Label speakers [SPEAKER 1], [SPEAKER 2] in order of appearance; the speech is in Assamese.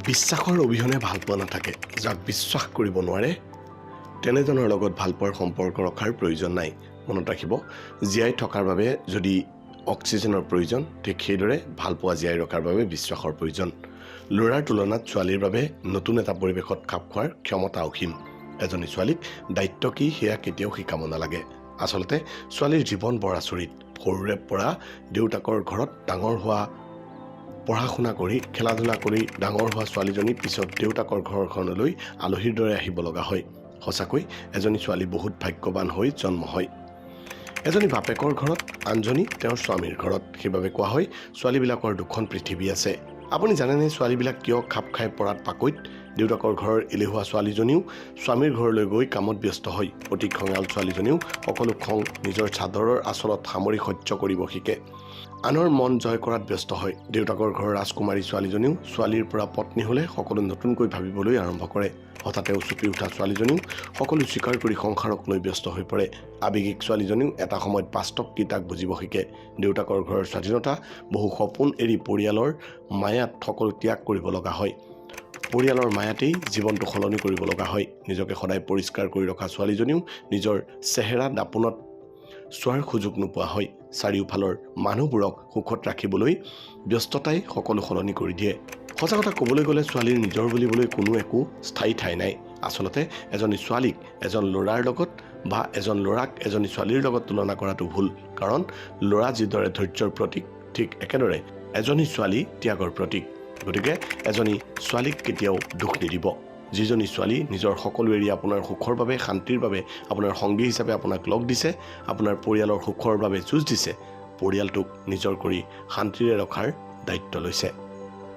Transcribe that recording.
[SPEAKER 1] বিশ্বাসৰ অবিহনে ভালপোৱা নাথাকে। যাক বিশ্বাস কৰিব নোৱাৰে তেনেজনৰ লগত ভালপোৱাৰ সম্পৰ্ক ৰখাৰ প্ৰয়োজন নাই। মনত ৰাখিব, জীয়াই থকাৰ বাবে যদি অক্সিজেনৰ প্ৰয়োজন, ঠিক সেইদৰে ভালপোৱা জীয়াই ৰখাৰ বাবে বিশ্বাসৰ প্ৰয়োজন। ল'ৰাৰ তুলনাত ছোৱালীৰ বাবে নতুন এটা পৰিৱেশত খাপ খোৱাৰ ক্ষমতা অসীম। এজনী ছোৱালীক দায়িত্ব কি সেয়া কেতিয়াও শিকাব নালাগে। আচলতে ছোৱালীৰ জীৱন বৰ আচৰিত। সৰুৰে পৰা দেউতাকৰ ঘৰত ডাঙৰ হোৱা, পঢ়া শুনা কৰি খেলা ধূলা কৰি ডাঙৰ হোৱা ছোৱালীজনী পিছত দেউতাকৰ ঘৰখনলৈ আলহীৰ দৰে আহিব লগা হয়। সঁচাকৈ এজনী ছোৱালী বহুত ভাগ্যৱান হৈ জন্ম হয়। এজনী বাপেকৰ ঘৰত, আনজনী তেওঁৰ স্বামীৰ ঘৰত। সেইবাবে কোৱা হয় ছোৱালীবিলাকৰ দুখন পৃথিৱী আছে। আপুনি জানেনে ছোৱালীবিলাক কিয় খাপ খাই পৰাত পাকৈত? দেউতাকৰ ঘৰৰ এলেহুৱা ছোৱালীজনীও স্বামীৰ ঘৰলৈ গৈ কামত ব্যস্ত হয়। অতি খঙাল ছোৱালীজনীও সকলো খং নিজৰ চাদৰৰ আঁচলত সামৰি সহ্য কৰিব শিকে। আনৰ মন জয় কৰাত ব্যস্ত হয়। দেউতাকৰ ঘৰৰ ৰাজকুমাৰী ছোৱালীজনীও ছোৱালীৰ পৰা পত্নী হ'লে সকলো নতুনকৈ ভাবিবলৈ আৰম্ভ কৰে। হঠাতে উচুপি উঠা ছোৱালীজনীও সকলো স্বীকাৰ কৰি সংসাৰক লৈ ব্যস্ত হৈ পৰে। আৱেগিক ছোৱালীজনীও এটা সময়ত বাস্তৱ কি তাক বুজিব শিকে। দেউতাকৰ ঘৰৰ স্বাধীনতা, বহু সপোন এৰি পৰিয়ালৰ মায়াত সকলো ত্যাগ কৰিব লগা হয়। পৰিয়ালৰ মায়াতেই জীৱনটো সলনি কৰিব লগা হয়। নিজকে সদায় পৰিষ্কাৰ কৰি ৰখা ছোৱালীজনীও নিজৰ চেহেৰা দাপোনত চোৱাৰ সুযোগ নোপোৱা হয়। চাৰিওফালৰ মানুহবোৰক সুখত ৰাখিবলৈ ব্যস্ততাই সকলো সলনি কৰি দিয়ে। সঁচা কথা ক'বলৈ গ'লে ছোৱালীৰ নিজৰ বুলিবলৈ কোনো একো স্থায়ী ঠাই নাই। আচলতে এজনী ছোৱালীক এজন ল'ৰাৰ লগত বা এজন ল'ৰাক এজনী ছোৱালীৰ লগত তুলনা কৰাটো ভুল। কাৰণ ল'ৰা যিদৰে ধৈৰ্যৰ প্ৰতীক, ঠিক একেদৰে এজনী ছোৱালী ত্যাগৰ প্ৰতীক। গতিকে এজনী ছোৱালীক কেতিয়াও দোষ নিদিব। যিজনী ছোৱালী নিজৰ সকলো এৰি আপোনাৰ সুখৰ বাবে, শান্তিৰ বাবে আপোনাৰ সংগী হিচাপে আপোনাক লগ দিছে, আপোনাৰ পৰিয়ালৰ সুখৰ বাবে যুঁজ দিছে, পৰিয়ালটোক নিজৰ কৰি শান্তিৰে ৰখাৰ দায়িত্ব লৈছে।